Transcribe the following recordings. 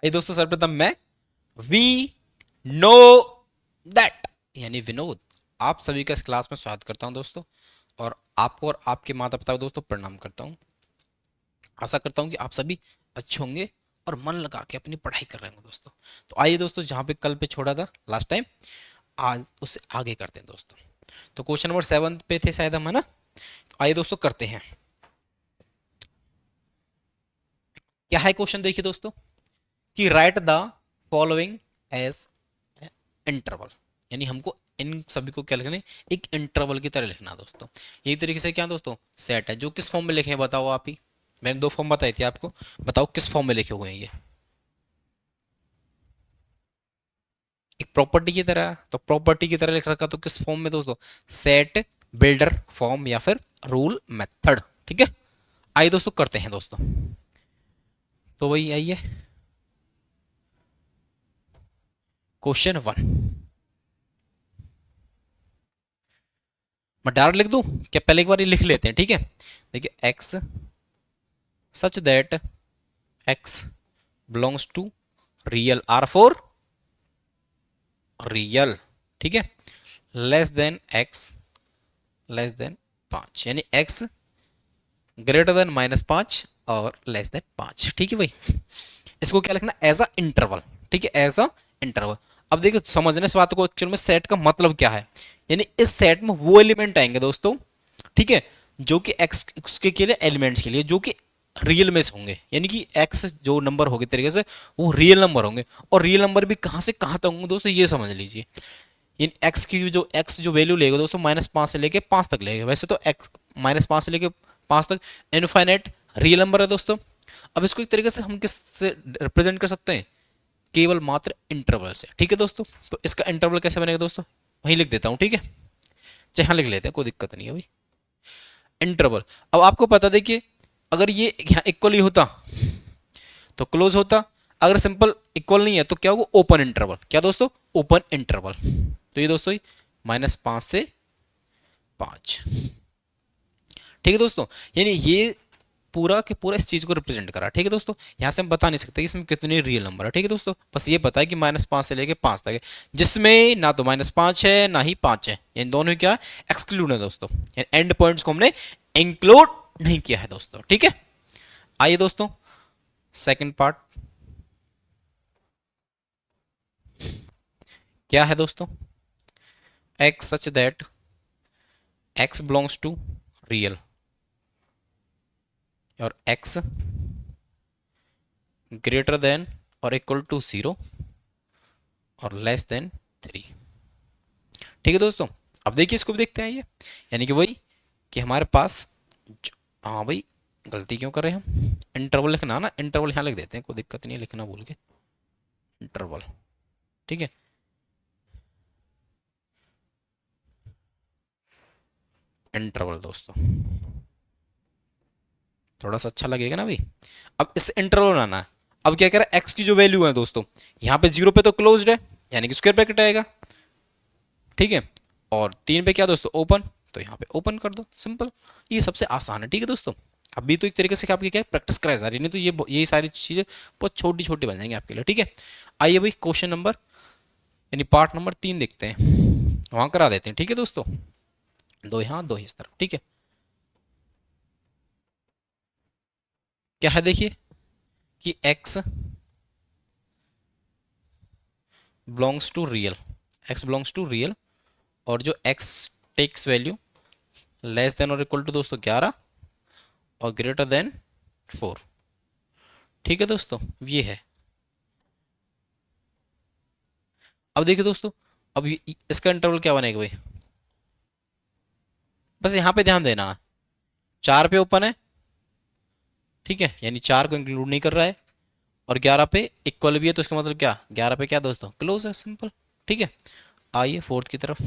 आइए दोस्तों, सर्वप्रथम मैं वी नो दैट यानी विनोद आप सभी का इस क्लास में स्वागत करता हूं दोस्तों। और आपको और आपके माता पिता को दोस्तों प्रणाम करता हूं। आशा करता हूं कि आप सभी अच्छे होंगे और मन लगा के अपनी पढ़ाई कर रहे होंगे दोस्तों। तो आइए दोस्तों, जहां पे कल पे छोड़ा था लास्ट टाइम, आज उससे आगे करते हैं दोस्तों। तो क्वेश्चन नंबर 7 पे थे शायद हम, है ना? तो आइए दोस्तों करते हैं। क्या है क्वेश्चन, देखिए दोस्तों, कि write the following as interval, यानी हमको इन सभी को क्या लिखना है, एक इंटरवल की तरह लिखना है दोस्तों। यही तरीके से क्या दोस्तों, सेट है, जो किस फॉर्म में लिखे हैं बताओ आप ही। मैंने दो फॉर्म बताई थी आपको, बताओ किस फॉर्म में लिखे हुए हैं ये। एक प्रॉपर्टी की तरह, तो प्रॉपर्टी की तरह लिख रखा तो किस फॉर्म में दोस्तों, सेट बिल्डर फॉर्म या फिर रूल मेथड। ठीक है, आइए दोस्तों करते हैं दोस्तों। तो वही आइए, क्वेश्चन 1 मैं डायरेक्ट लिख दूं क्या, पहले एक बार ये लिख लेते हैं, ठीक है। देखिए, x such that x belongs to real, R for real, ठीक है, less than x less than 5, यानी एक्स ग्रेटर देन -5 और लेस देन 5। ठीक है भाई, इसको क्या लिखना, एज अ इंटरवल। ठीक है, एज अ इंटरवल। अब देखो, समझने इस बात को, एक्चुअल में सेट का मतलब क्या है, यानी इस सेट में वो एलिमेंट आएंगे दोस्तों, ठीक है, जो कि एक्स उसके के लिए एलिमेंट्स के लिए जो कि रियल में से होंगे, यानी कि एक्स जो नंबर होंगे तरीके से वो रियल नंबर होंगे। और रियल नंबर भी कहाँ से कहाँ तक होंगे दोस्तों, ये समझ लीजिए। इन एक्स जो वैल्यू लेगा दोस्तों, -5 से लेके 5 तक लेगा। वैसे तो एक्स -5 से लेके 5 तक इनफाइनाइट रियल नंबर है दोस्तों। अब इसको एक तरीके से हम किस से रिप्रेजेंट कर सकते हैं, केवल मात्र इंटरवल से। ठीक है दोस्तों, तो इसका इंटरवल कैसे बनेगा दोस्तों, वहीं लिख देता हूं, ठीक है, चाहे हाँ लिख लेते हैं, कोई दिक्कत नहीं है भाई। इंटरवल, अब आपको पता, देखिए, अगर ये यहाँ इक्वल ही होता तो क्लोज होता, अगर सिंपल इक्वल नहीं है तो क्या होगा, ओपन इंटरवल। क्या दोस्तों, ओपन इंटरवल। तो ये दोस्तों -5 से 5। ठीक है दोस्तों, यानी ये पूरा के पूरा इस चीज को रिप्रेजेंट करा। ठीक है दोस्तों, यहां से हम बता नहीं सकते कि इसमें कितने रियल नंबर है। ठीक है दोस्तों, बस ये पता है कि -5 से लेके 5 तक है, जिसमें ना तो -5 है ना ही 5 है, यानी दोनों क्या एक्सक्लूड है दोस्तों, एंड पॉइंट्स को हमने इंक्लूड नहीं किया है दोस्तों। ठीक है, आइए दोस्तों सेकंड पार्ट क्या है दोस्तों, x such that x belongs to real और एक्स ग्रेटर देन और इक्वल टू 0 और लेस देन 3। ठीक है दोस्तों, अब देखिए इसको भी देखते हैं ये, यानी कि वही कि हमारे पास हाँ भाई, गलती क्यों कर रहे हैं हम, इंटरवल लिखना ना, इंटरवल यहाँ लिख देते हैं, कोई दिक्कत नहीं है, लिखना भूल के इंटरवल। ठीक है, इंटरवल दोस्तों थोड़ा सा अच्छा लगेगा ना भाई। अब इस इंटरवल बनाना है। अब क्या कह रहा है, एक्स की जो वैल्यू है दोस्तों, यहाँ पे 0 पे तो क्लोज्ड है, यानी कि स्क्वायर ब्रैकेट आएगा, ठीक है, और 3 पे क्या दोस्तों, ओपन, तो यहाँ पे ओपन कर दो, सिंपल। ये सबसे आसान है। ठीक है दोस्तों, अभी तो एक तरीके से आपकी क्या है, प्रैक्टिस कराई जा रही है, नहीं तो ये सारी चीजें बहुत छोटी छोटी बन जाएंगी आपके लिए। ठीक है, आइए भाई क्वेश्चन नंबर यानी पार्ट नंबर 3 देखते हैं, वहां करा देते हैं। ठीक है दोस्तों, दो यहाँ दो इस तरफ। ठीक है, क्या है देखिए, कि x belongs to real, x belongs to real, और जो x takes value less than और इक्वल टू दोस्तों 11 और ग्रेटर देन 4। ठीक है दोस्तों, ये है। अब देखिए दोस्तों, अब इसका इंटरवल क्या बनेगा भाई, बस यहाँ पे ध्यान देना, 4 पे ओपन है, ठीक है, यानी 4 को इंक्लूड नहीं कर रहा है, और 11 पे इक्वल भी है, तो इसका मतलब क्या, 11 पे क्या दोस्तों, क्लोज है, सिंपल। ठीक है, आइए फोर्थ की तरफ,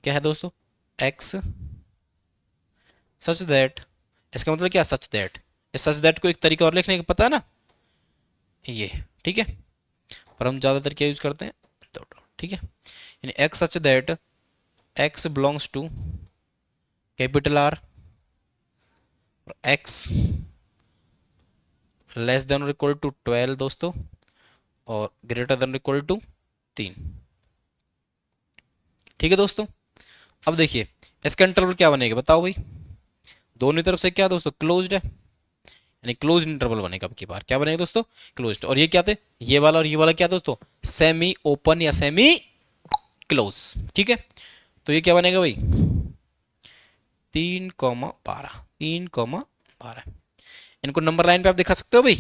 क्या है दोस्तों, एक्स सच दैट, इसका मतलब क्या, सच दैट, इस सच दैट को एक तरीका और लिखने का पता है ना, ये, ठीक है, पर हम ज़्यादातर क्या यूज़ करते हैं, तो ठीक है, यानी x such that x belongs to capital R और एक्स लेस देन और इक्वल टू 12 दोस्तों, और ग्रेटर देन इक्वल टू 3। ठीक है दोस्तों, अब देखिए इसका इंटरवल क्या बनेगा बताओ भाई। दोनों तरफ से क्या दोस्तों क्लोज्ड है, यानी क्लोज इंटरवल बनेगा। अब की बार क्या बनेगा दोस्तों, क्लोज्ड। और ये क्या थे, ये वाला और ये वाला क्या दोस्तों, सेमी ओपन या सेमी क्लोज। ठीक है, तो ये क्या बनेगा भाई, 3,12, 3,12। इनको नंबर लाइन पे आप दिखा सकते हो भाई,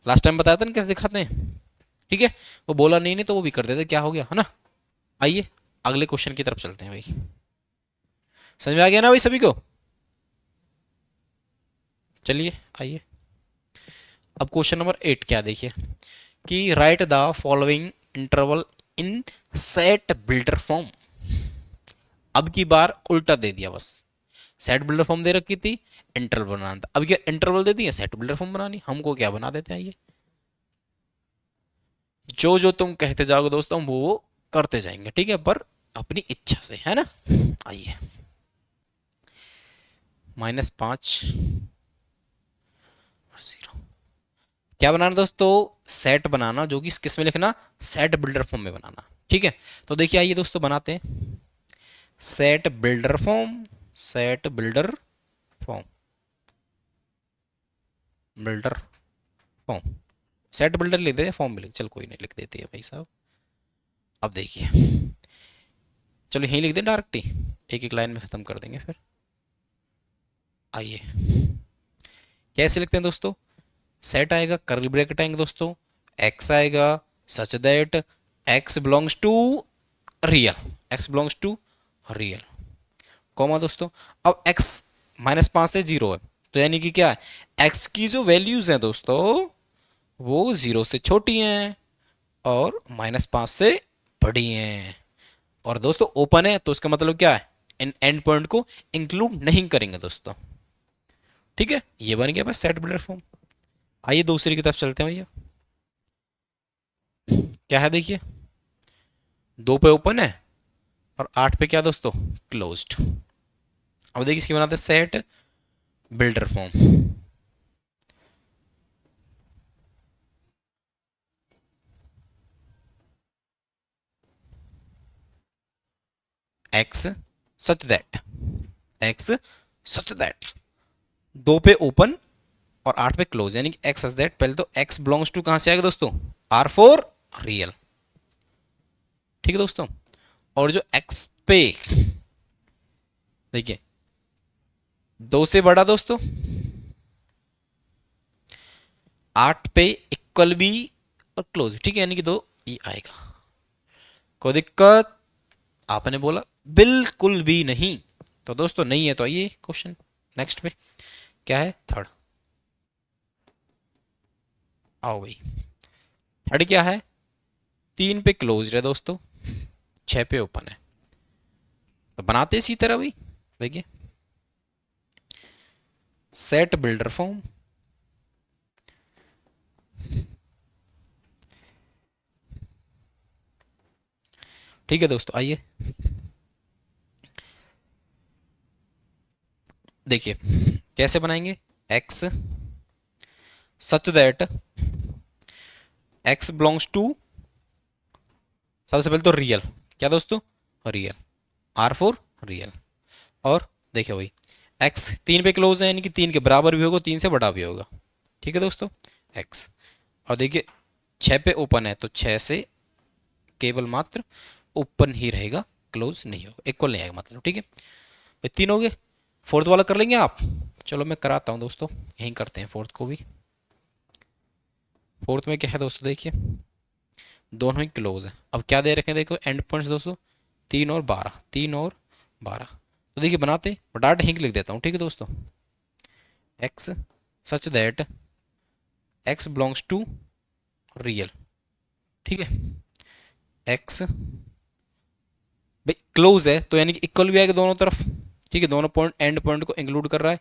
लास्ट टाइम बताया था ना कैसे दिखाते हैं। ठीक है, वो बोला नहीं तो वो भी कर देते, क्या हो गया है ना। आइए अगले क्वेश्चन की तरफ चलते हैं भाई। समझ में आ गया ना भाई सभी को। चलिए आइए, अब क्वेश्चन नंबर 8 क्या देखिए कि write the following interval in set builder form. अब की बार उल्टा दे दिया बस, सेट बिल्डर फॉर्म दे रखी थी, इंटरवल बनाना था। अब क्या इंटरवल दे दिया, सेट बिल्डर फॉर्म बनानी, हमको क्या बना देते हैं। ये जो जो तुम कहते जाओगे दोस्तों हम वो करते जाएंगे, ठीक है, पर अपनी इच्छा से, है ना। आइए, -5 और 0 क्या बनाना दोस्तों, सेट बनाना, जो कि किस में लिखना, सेट बिल्डर फॉर्म में बनाना। ठीक है, तो देखिए आइए दोस्तों बनाते हैं set builder form, set builder form, builder form, set builder लिख दे, फॉर्म भी लिख, चल कोई नहीं लिख देते हैं भाई साहब। अब देखिए, चलो यहीं लिख दें डायरेक्ट ही, एक एक लाइन में खत्म कर देंगे फिर। आइए कैसे लिखते हैं दोस्तों, सेट आएगा, कर्ली ब्रैकेट आएंगे दोस्तों, एक्स आएगा such that x belongs to real, x belongs to real, comma दोस्तों। अब x -5 से 0 है, तो यानी कि क्या है, x की जो वैल्यूज हैं दोस्तों वो 0 से छोटी हैं और -5 से बड़ी हैं। और दोस्तों ओपन है तो इसका मतलब क्या है, इन एंड पॉइंट को इंक्लूड नहीं करेंगे दोस्तों। ठीक है, ये बन गया बस सेट बिल्डर फॉर्म। आइए दूसरी की तरफ चलते हैं भैया, क्या है देखिए, 2 पे ओपन है और 8 पे क्या दोस्तों, क्लोज्ड। अब देखिए इसकी बनाते हैं set builder form, x such that, x such that 2 पे ओपन और 8 पे क्लोज, यानी कि एक्स सच दैट, पहले तो एक्स बिलोंग्स टू कहां से आएगा दोस्तों, R4 रियल। ठीक है दोस्तों, और जो एक्स पे देखिए 2 से बड़ा दोस्तों, 8 पे इक्वल भी और क्लोज, ठीक है, यानी कि 2 ये आएगा। कोई दिक्कत, आपने बोला बिल्कुल भी नहीं, तो दोस्तों नहीं है, तो आइए क्वेश्चन नेक्स्ट पे क्या है, थर्ड। आओ भाई, थर्ड क्या है, 3 पे क्लोज है दोस्तों, 6 पे ओपन है, तो बनाते इसी तरह भाई। देखिए सेट बिल्डर फॉर्म, ठीक है दोस्तों। आइए देखिए कैसे बनाएंगे, x such that x belongs to, सबसे पहले तो रियल, क्या दोस्तों, रियल, R4 रियल। और देखिए भाई एक्स 3 पे क्लोज है, यानी कि 3 के बराबर भी होगा, 3 से बड़ा भी होगा। ठीक है दोस्तों, एक्स। और देखिए 6 पे ओपन है, तो 6 से केवल मात्र ओपन ही रहेगा, क्लोज नहीं होगा, इक्वल नहीं आएगा मतलब। ठीक है भाई, 3 हो गए, फोर्थ वाला कर लेंगे आप। चलो मैं कराता हूँ दोस्तों, यहीं करते हैं फोर्थ को भी। फोर्थ में क्या है दोस्तों, देखिए दोनों ही क्लोज है। अब क्या दे रखे हैं देखो एंड पॉइंट्स दोस्तों, 3 और 12, 3 और 12। तो देखिए बनाते डाट हिंक लिख देता हूँ, ठीक है दोस्तों, x such that x belongs to real. ठीक है, एक्स भाई क्लोज है, तो यानी कि इक्वल भी आएगा दोनों तरफ। ठीक है, दोनों पॉइंट एंड पॉइंट को इंक्लूड कर रहा है,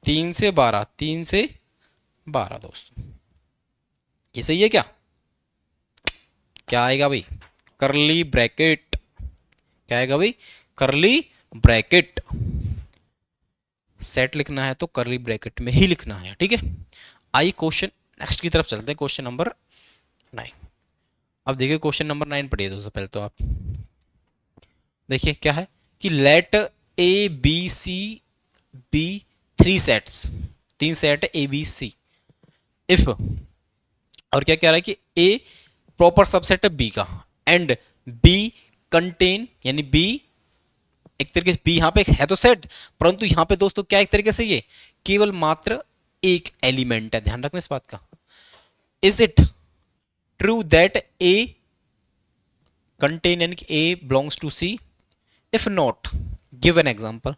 3 से 12, 3 से 12 दोस्तों, ये सही है क्या, क्या आएगा भाई, करली ब्रैकेट, क्या आएगा भाई, करली ब्रैकेट। सेट लिखना है तो करली ब्रैकेट में ही लिखना है, ठीक है। आइए क्वेश्चन नेक्स्ट की तरफ चलते हैं, क्वेश्चन नंबर 9। अब देखिए क्वेश्चन नंबर 9 पढ़िए दोस्तों। पहले तो आप देखिए क्या है कि let A B C be three sets, तीन सेट है ए बी सी, इफ, और क्या कह रहा है कि ए प्रॉपर सबसेट है बी का, एंड बी कंटेन, यानी बी एक तरीके से बी यहां पे है तो सेट, परंतु यहां पे दोस्तों क्या एक तरीके से ये केवल मात्र एक एलिमेंट है, ध्यान रखना इस बात का। Is it true that A contain, यानी कि A belongs to C, if not give an example,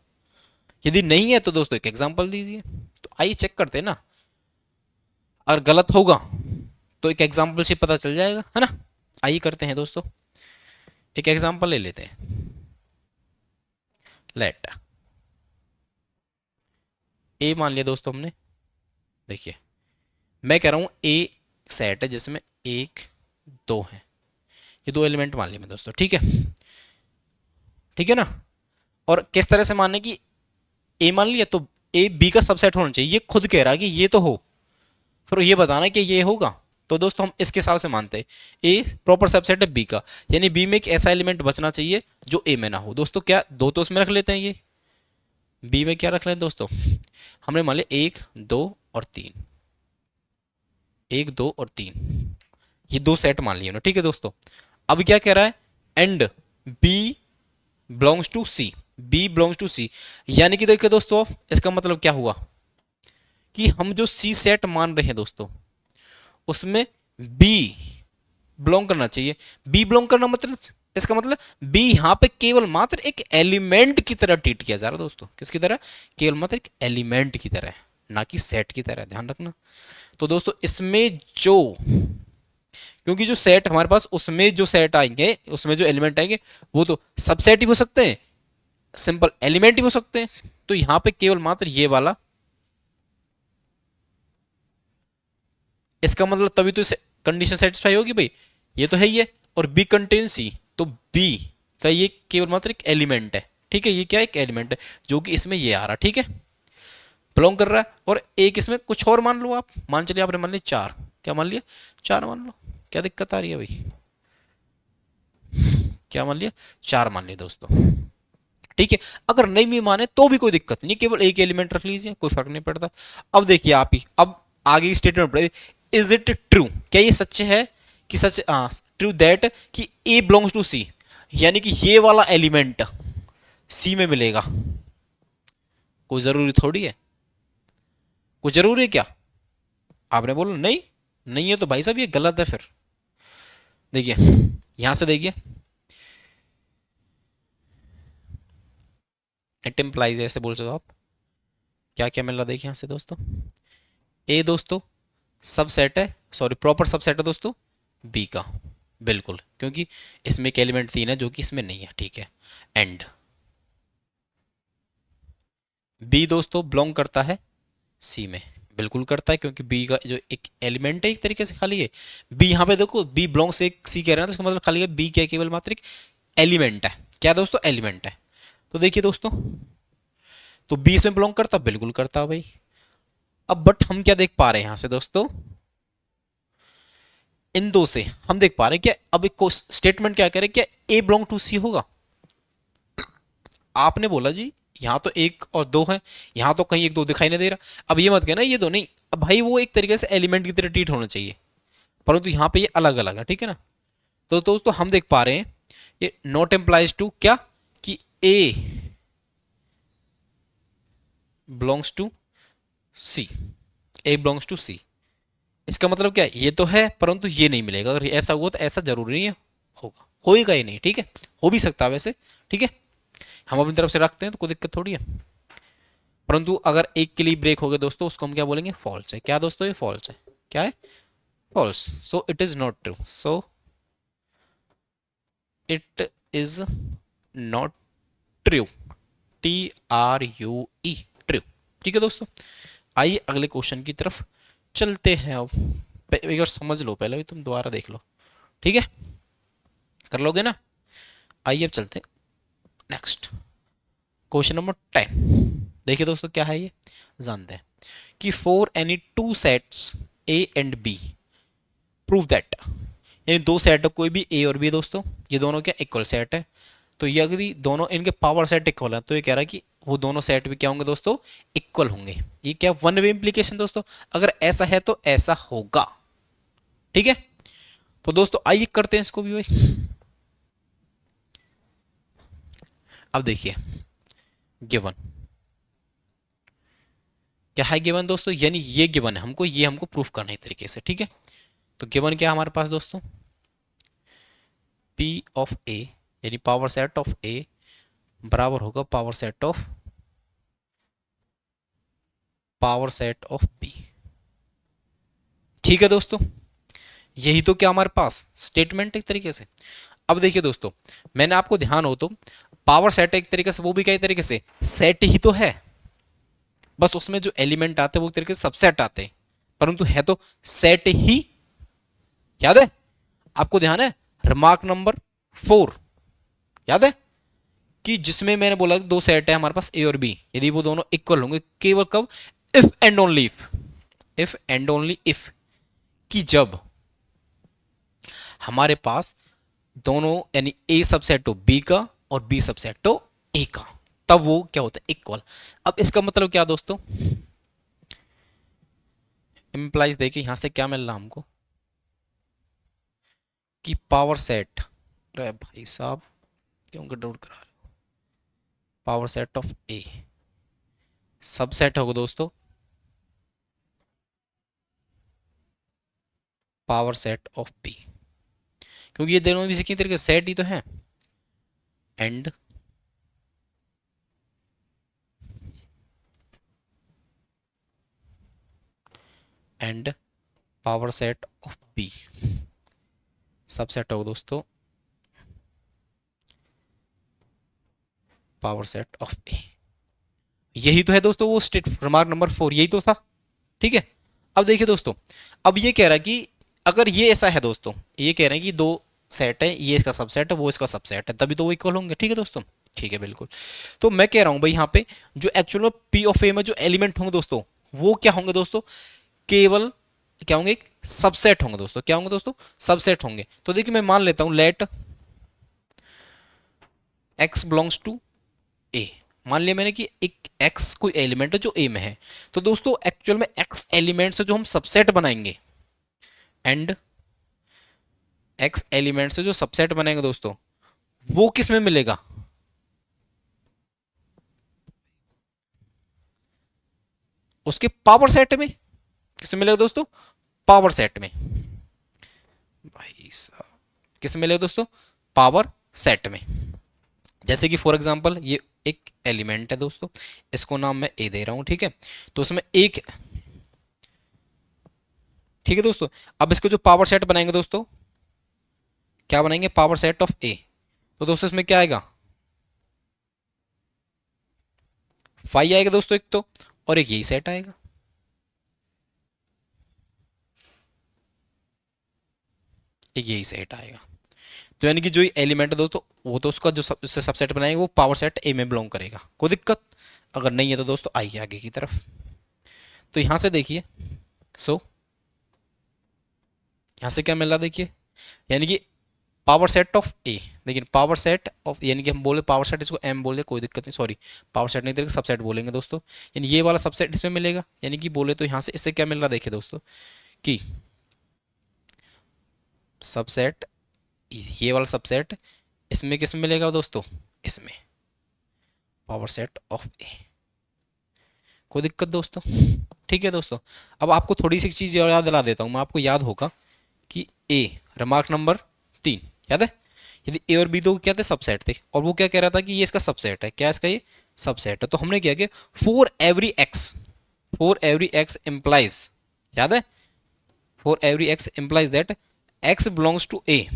यदि नहीं है तो दोस्तों एक एग्जांपल दीजिए। तो आइए चेक करते हैं ना, अगर गलत होगा तो एक एग्जांपल से पता चल जाएगा, है ना। आइए करते हैं दोस्तों, एक एग्जांपल ले लेते हैं। लेट ए मान लिया दोस्तों हमने। देखिए मैं कह रहा हूं ए सेट है जिसमें एक दो है, ये दो एलिमेंट मान लिए मैं दोस्तों, ठीक है, ठीक है ना। और किस तरह से मानने की, ए मान लिया तो ए बी का सबसेट होना चाहिए, ये खुद कह रहा है कि ये तो हो, फिर ये बताना कि ये होगा। तो दोस्तों हम इसके हिसाब से मानते हैं ए प्रॉपर सबसेट है बी का, यानी बी में एक ऐसा एलिमेंट बचना चाहिए जो ए में ना हो। दोस्तों क्या दो तो उसमें रख लेते हैं, ये बी में क्या रख लें दोस्तों, हमने मान लिया एक दो और तीन, एक दो और तीन, ये दो सेट मान लिए ना, ठीक है दोस्तों। अब क्या कह रहा है, and B belongs to C, B belongs to C, यानी कि देखिए दोस्तों इसका मतलब क्या हुआ कि हम जो सी सेट मान रहे हैं दोस्तों उसमें बी बिलोंग करना चाहिए। बी बिलोंग करना मतलब इसका मतलब बी यहां पे केवल मात्र एक एलिमेंट की तरह ट्रीट किया जा रहा है दोस्तों, किसकी तरह, केवल मात्र एक एलिमेंट की तरह, ना कि सेट की तरह, ध्यान रखना। तो दोस्तों इसमें जो, क्योंकि जो सेट हमारे पास, उसमें जो सेट आएंगे, उसमें जो एलिमेंट आएंगे वो तो सबसेट ही हो सकते हैं, सिंपल एलिमेंट ही हो सकते हैं। तो यहां पे केवल मात्र ये वाला, इसका मतलब तभी तो कंडीशन सेटिस्फाई होगी भाई, ये तो है ही है, और बी कंटेन सी, तो बी का ये केवल मात्र एक एलिमेंट है, ठीक है, ये क्या एक एलिमेंट है जो कि इसमें ये आ रहा, ठीक है, बिलोंग कर रहा है। और एक इसमें कुछ और मान लो, आप मान चलिए आपने मान लिया चार, क्या मान लिया, चार मान लो, क्या दिक्कत आ रही है भाई, क्या मान लिया, चार मान लिया दोस्तों, ठीक है। अगर नहीं भी माने तो भी कोई दिक्कत नहीं, केवल एक एलिमेंट रख लीजिए, कोई फर्क नहीं पड़ता। अब देखिए आप ही, अब आगे स्टेटमेंट पढ़े, इज इट ट्रू, क्या ये सच है कि सच, ट्रू दैट कि ए बिलोंग्स टू सी, यानी कि ये वाला एलिमेंट सी में मिलेगा, कोई जरूरी थोड़ी है, कोई जरूरी है क्या, आपने बोला नहीं, नहीं है तो भाई साहब ये गलत है। फिर देखिए यहां से देखिए, इट इम्प्लाइज ऐसे बोल सकते हो आप, क्या क्या मिल रहा देखिए यहां से दोस्तों, ए दोस्तों सबसेट है, सॉरी प्रॉपर सबसेट है दोस्तों बी का, बिल्कुल, क्योंकि इसमें एक एलिमेंट तीन है जो कि इसमें नहीं है, ठीक है। एंड बी दोस्तों बिलोंग करता है सी में, बिल्कुल करता है, क्योंकि बी का जो एक एलिमेंट है एक तरीके से खाली है, बी यहाँ पे देखो बी बिलोंग्स एक सी कह रहे हैं तो इसका मतलब खाली है बी क्या, केवल मात्र एक एलिमेंट है, क्या दोस्तों, एलिमेंट है। तो देखिए दोस्तों, तो बी इसमें बिलोंग करता, बिल्कुल करता भाई। अब बट हम क्या देख पा रहे हैं यहां से दोस्तों, इन दो से हम देख पा रहे हैं क्या, अब एक स्टेटमेंट क्या करे, क्या ए बिलोंग टू सी होगा, आपने बोला जी यहां तो एक और दो है, यहां तो कहीं एक दो दिखाई नहीं दे रहा, अब ये मत कहना ये दो नहीं, अब भाई वो एक तरीके से एलिमेंट की तरह ट्रीट होना चाहिए, परंतु यहां पे ये अलग अलग है, ठीक है ना। तो दोस्तों हम देख पा रहे हैं ये नॉट एम्प्लाइज टू क्या, कि A belongs to C, A belongs to C, इसका मतलब क्या है, ये तो है परंतु ये नहीं मिलेगा, अगर ऐसा हुआ तो ऐसा जरूरी नहीं है होगा, होएगा ही नहीं, ठीक है, हो भी सकता है वैसे, ठीक है, हम अपनी तरफ से रखते हैं तो कोई दिक्कत थोड़ी है। परंतु अगर एक के लिए ब्रेक हो गया दोस्तों, उसको हम क्या बोलेंगे, फॉल्स है, क्या दोस्तों ये फॉल्स है, क्या है, false, so it is not true, so it is not true, TRUE, true, ठीक है दोस्तों। आइए अगले क्वेश्चन की तरफ चलते हैं। अब एक बार समझ लो, पहले भी तुम दोबारा देख लो, ठीक है, कर लोगे ना। आइए अब चलते हैं नेक्स्ट, क्वेश्चन नंबर 10। देखिए दोस्तों क्या है ये, जानते हैं। कि for any two sets A and B prove that, यानी दो सेट है कोई भी ए और बी दोस्तों, ये दोनों क्या इक्वल सेट है, तो ये यदि दोनों इनके पावर सेट इक्वल है तो ये कह रहा है कि वो दोनों सेट भी क्या होंगे दोस्तों, इक्वल होंगे। ये क्या वन वे इंप्लीकेशन दोस्तों, अगर ऐसा है तो ऐसा होगा। ठीक है, तो दोस्तों आइए करते हैं इसको भी भाई। अब देखिए गिवन क्या है, गिवन दोस्तों यानी ये गिवन है हमको, ये हमको प्रूफ करना है तरीके से। ठीक है, तो गिवन क्या है हमारे पास दोस्तों, P ऑफ ए यानी पावर सेट ऑफ ए बराबर होगा पावर सेट ऑफ बी। ठीक है दोस्तों, यही तो क्या हमारे पास स्टेटमेंट एक तरीके से। अब देखिए दोस्तों, मैंने आपको ध्यान हो तो पावर सेट एक तरीके से वो भी कई तरीके से सेट ही तो है, बस उसमें जो एलिमेंट आते हैं वो एक तरीके से सबसेट आते हैं, परंतु है तो सेट ही। याद है आपको, ध्यान है रिमार्क नंबर 4, याद है कि जिसमें मैंने बोला दो सेट है हमारे पास ए और बी, यदि वो दोनों इक्वल होंगे केवल कब, if and only if and only if, कि जब हमारे पास दोनों यानी ए सबसेट हो बी का और बी सबसेट हो ए का, तब वो क्या होता है, इक्वल। अब इसका मतलब क्या दोस्तों, इंप्लाइज देखिए यहां से क्या मिल रहा हमको कि पावर सेट, अरे भाई साहब क्यों गड़बड़ करा रहे हो, power set of A subset होगा दोस्तों पावर सेट ऑफ बी, क्योंकि ये दोनों भी किसी तरीके सेट ही तो है। And and power set of B subset होगा दोस्तों पावर सेट ऑफ ए। यही तो है दोस्तों वो स्टेट रिमार्क नंबर 4, यही तो था। ठीक है, अब देखिए दोस्तों, अब ये कह रहा है कि अगर ये ऐसा है दोस्तों, ये कह रहे हैं कि दो सेट है, ये इसका सबसेट है वो इसका सबसेट है, तभी तो वो इक्वल होंगे। ठीक है दोस्तों, ठीक है बिल्कुल। तो मैं कह रहा हूं भाई यहाँ पे जो एक्चुअल में पी ऑफ ए में जो एलिमेंट होंगे दोस्तों, वो क्या होंगे दोस्तों, केवल क्या होंगे, एक सबसेट होंगे दोस्तों। क्या होंगे दोस्तों, सबसेट होंगे। तो देखिए मैं मान लेता हूं लेट एक्स बिलोंग्स टू ए, मान लिया मैंने कि एक x कोई एलिमेंट है जो a में है, तो दोस्तों एक्चुअल में x एलिमेंट से जो हम सबसेट बनाएंगे, एंड x एलिमेंट से जो सबसेट बनाएंगे दोस्तों, वो किस में मिलेगा, उसके पावर सेट में। किस में मिलेगा दोस्तों, पावर सेट में। भाई साहब किस में मिलेगा दोस्तों, पावर सेट में। जैसे कि फॉर एग्जांपल ये एक एलिमेंट है दोस्तों, इसको नाम मैं ए दे रहा हूं। ठीक है, तो उसमें एक, ठीक है दोस्तों, अब इसको जो पावर सेट बनाएंगे दोस्तों, क्या बनाएंगे, पावर सेट ऑफ ए, तो दोस्तों इसमें क्या आएगा, 5 आएगा दोस्तों एक तो, और एक यही सेट आएगा, एक यही सेट आएगा। तो यानी कि जो एलिमेंट है दोस्तों, वो तो उसका जो उससे सबसेट बनाएंगे वो पावर सेट ए में बिलोंग करेगा। कोई दिक्कत अगर नहीं है तो दोस्तों आइए आगे की तरफ। तो यहां से देखिए, सो यहां से क्या मिल रहा देखिए, यानी कि पावर सेट ऑफ ए, लेकिन पावर सेट ऑफ, यानी कि हम बोले पावर सेट, इसको एम बोले कोई दिक्कत नहीं, सॉरी पावर सेट नहीं देंगे सबसेट बोलेंगे दोस्तों, यानी ये वाला सबसेट इसमें मिलेगा। यानी कि बोले तो यहां से इससे क्या मिल रहा देखिए दोस्तों कि सबसेट, ये वाला सबसेट इसमें किस में मिलेगा दोस्तों, इसमें पावर सेट ऑफ ए। कोई दिक्कत दोस्तों, ठीक है दोस्तों। अब आपको थोड़ी सी चीज और याद दिला देता हूं मैं, आपको याद होगा कि ए रिमार्क नंबर 3 याद है, यदि ए और बी दो क्या थे, सबसेट थे, और वो क्या कह रहा था कि ये इसका सबसेट है, क्या इसका ये सबसेट है। तो हमने क्या किया, फॉर एवरी एक्स इंप्लाइज, याद है, for every x implies that x belongs to A,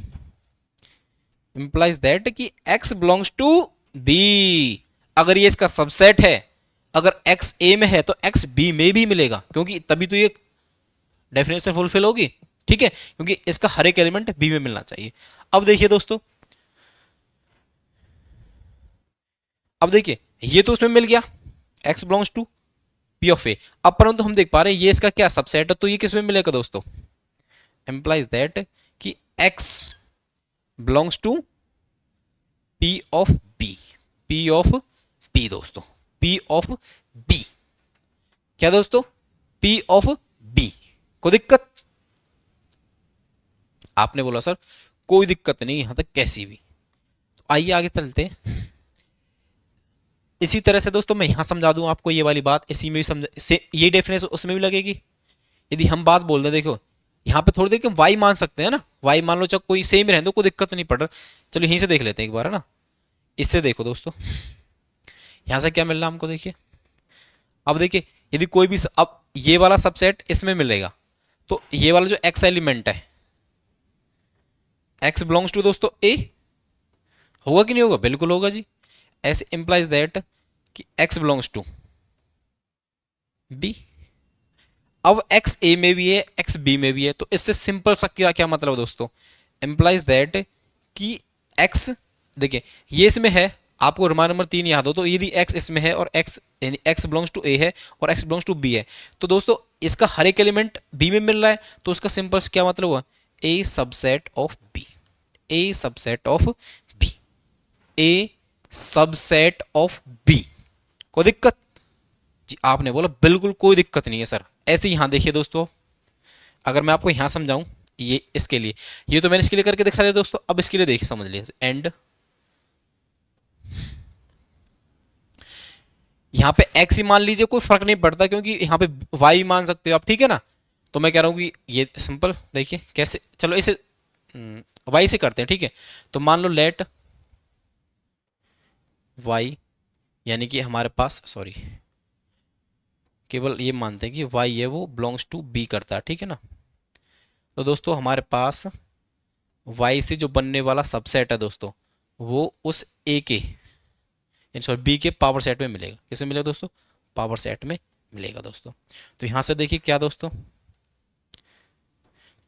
implies that कि x बिलोंग्स टू b। अगर ये इसका सबसेट है, अगर x a में है तो x b में भी मिलेगा, क्योंकि तभी तो ये डेफिनेशन फुलफिल होगी। ठीक है, क्योंकि इसका हर एक एलिमेंट b में मिलना चाहिए। अब देखिए दोस्तों, अब देखिए ये तो उसमें मिल गया x belongs to P of A. अब परंतु हम देख पा रहे हैं ये इसका क्या सबसेट है, तो ये किस में मिलेगा दोस्तों, एम्प्लाइज दैट कि x belongs to P of B, P of B दोस्तों, पी ऑफ बी, क्या दोस्तों, पी ऑफ बी। कोई दिक्कत, आपने बोला सर कोई दिक्कत नहीं यहां तक कैसी भी, तो आइए आगे चलते हैं। इसी तरह से दोस्तों मैं यहां समझा दूं आपको ये वाली बात, इसी में भी समझ से ये डेफिनेशन उसमें भी लगेगी। यदि हम बात बोल दें, देखो यहाँ पे थोड़ी देर के वाई मान सकते हैं ना, वाई मान लो, चाहे कोई सेम रहने दो, कोई दिक्कत नहीं पड़ रहा। चलो यहीं से देख लेते हैं एक बार, है ना। इससे देखो दोस्तों, यहां से क्या मिल रहा है हमको, देखिए अब देखिए यदि कोई भी अब ये वाला सबसेट इसमें मिलेगा, तो ये वाला जो एक्स एलिमेंट है, एक्स बिलोंग्स टू दोस्तों ए, होगा कि नहीं होगा, बिल्कुल होगा जी। ऐसे इंप्लाइज दैट कि एक्स बिलोंग्स टू बी। अब एक्स ए में भी है, एक्स बी में भी है, तो इससे सिंपल सा क्या क्या मतलब दोस्तों, इंप्लाइज दैट कि एक्स, देखिए ये इसमें है, आपको रोमान नंबर 3 याद हो, तो यदि एक्स इसमें है और एक्स यानी एक्स बिलोंग्स टू ए है और एक्स बिलोंग्स टू बी है, तो दोस्तों इसका हर एक एलिमेंट बी में मिल रहा है, तो उसका सिंपल क्या मतलब हुआ, A subset of B, A subset of B, A subset of B. कोई दिक्कत जी, आपने बोला बिल्कुल कोई दिक्कत नहीं है सर। ऐसे यहां देखिए दोस्तों, अगर मैं आपको यहां समझाऊं, ये इसके लिए, ये तो मैंने इसके लिए करके दिखा दिया दोस्तों, अब इसके लिए देखिए समझ लीजिए, एंड यहां पे एक्स ही मान लीजिए, कोई फर्क नहीं पड़ता, क्योंकि यहां पे वाई मान सकते हो आप, ठीक है ना। तो मैं कह रहा हूं कि ये सिंपल देखिए कैसे, चलो इसे वाई से करते हैं, ठीक है। तो मान लो लेट वाई, यानी कि हमारे पास, सॉरी, केवल ये मानते हैं कि वाई है वो बिलोंग्स टू बी करता है, ठीक है ना। तो दोस्तों हमारे पास वाई से जो बनने वाला सबसेट है दोस्तों, वो उस ए के, सॉरी बी के पावर सेट में मिलेगा। किसे मिलेगा दोस्तों, पावर सेट में मिलेगा दोस्तों। तो यहां से देखिए क्या दोस्तों,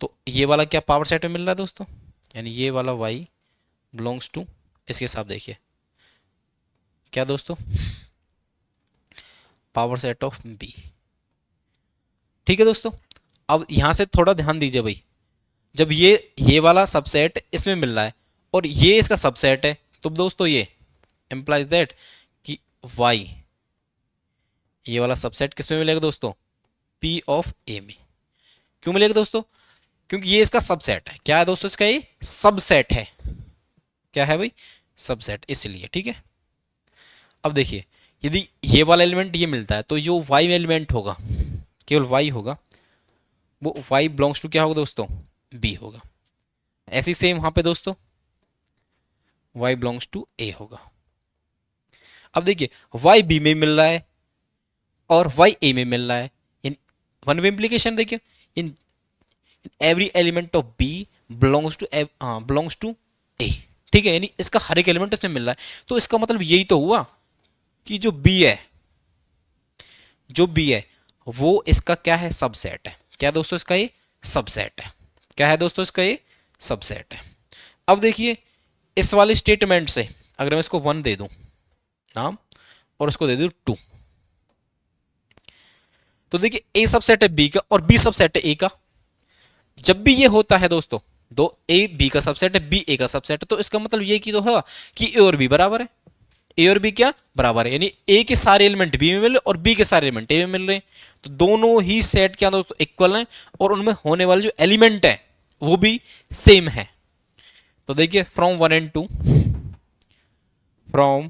तो ये वाला क्या पावर सेट में मिल रहा है दोस्तों, यानी ये वाला वाई बिलोंग्स टू, इसके साथ देखिए क्या दोस्तों, पावर सेट ऑफ बी, ठीक है दोस्तों। अब यहां से थोड़ा ध्यान दीजिए भाई, जब ये वाला सबसेट इसमें मिल रहा है और ये इसका सबसेट है, तो दोस्तों ये इंप्लाइज दैट कि वाई, ये वाला सबसेट किस में मिलेगा दोस्तों, पी ऑफ ए में। क्यों मिलेगा दोस्तों, क्योंकि ये इसका सबसेट है। क्या है दोस्तों, इसका ये सबसेट है, क्या है भाई, सबसेट, इसलिए, ठीक है। अब देखिए यदि ये वाला एलिमेंट ये मिलता है, तो जो वाई एलिमेंट होगा, केवल वाई होगा, वो वाई बिलोंग्स टू क्या होगा दोस्तों, बी होगा। ऐसी सेम वहां पे दोस्तों वाई बिलोंग्स टू ए होगा। अब देखिए वाई बी में मिल रहा है और वाई ए में मिल रहा है, इन वन वे इम्प्लीकेशन देखिए, in every element of B belongs to A, ठीक है, यानी इसका हर एक एलिमेंट इसमें मिल रहा है। तो इसका मतलब यही तो हुआ कि जो बी है, जो बी है वो इसका क्या है, सबसेट है। क्या दोस्तों, इसका ये सबसेट है। क्या है दोस्तों, इसका ये सबसेट है। अब देखिए इस वाले स्टेटमेंट से अगर मैं इसको 1 दे दूं नाम और उसको दे दूं 2, तो देखिए ए सबसेट है बी का और बी सबसेट है ए का। जब भी ये होता है दोस्तों, दो ए बी का सबसेट है, बी ए का सबसेट है, तो इसका मतलब ये कि तो है कि ए और बी बराबर है, ए और बी क्या बराबर है, यानी ए के सारे एलिमेंट बी में मिल रहे और बी के सारे एलिमेंट ए में मिल रहे हैं। तो दोनों ही सेट क्या दोस्तों इक्वल हैं और उनमें होने वाले जो एलिमेंट है वो भी सेम है। तो देखिए from 1 and 2, from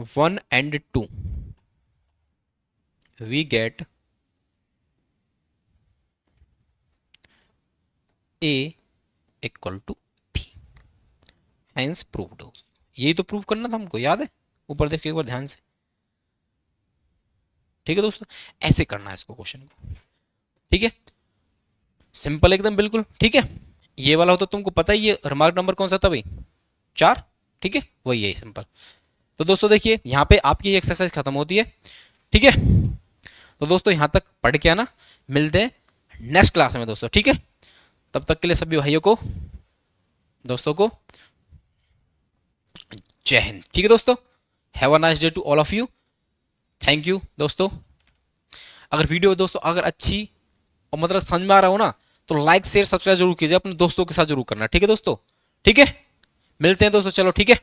1 and 2 we get a equal to b, hence proved। यही तो प्रूव करना था हमको, याद है, ऊपर देखिए एक बार ध्यान से, ठीक है दोस्तों। ऐसे करना है इसको क्वेश्चन को, ठीक है, सिंपल एकदम बिल्कुल, ठीक है। ये वाला हो तो तुमको पता ही है, रिमार्क नंबर कौन सा था भाई, 4, ठीक है, वही है सिंपल। तो दोस्तों देखिए यहाँ पे आपकी एक्सरसाइज खत्म होती है, ठीक है। तो दोस्तों यहाँ तक पढ़ के आना, मिलते हैं नेक्स्ट क्लास में दोस्तों, ठीक है। तब तक के लिए सभी भाइयों को, दोस्तों को जय हिंद, ठीक है दोस्तों। Have a nice day to all of you. Thank you दोस्तों। अगर वीडियो दोस्तों अगर अच्छी और मतलब समझ में आ रहा हो ना, तो लाइक शेयर सब्सक्राइब जरूर कीजिए, अपने दोस्तों के साथ जरूर करना, ठीक है दोस्तों। ठीक है, मिलते हैं दोस्तों, चलो ठीक है।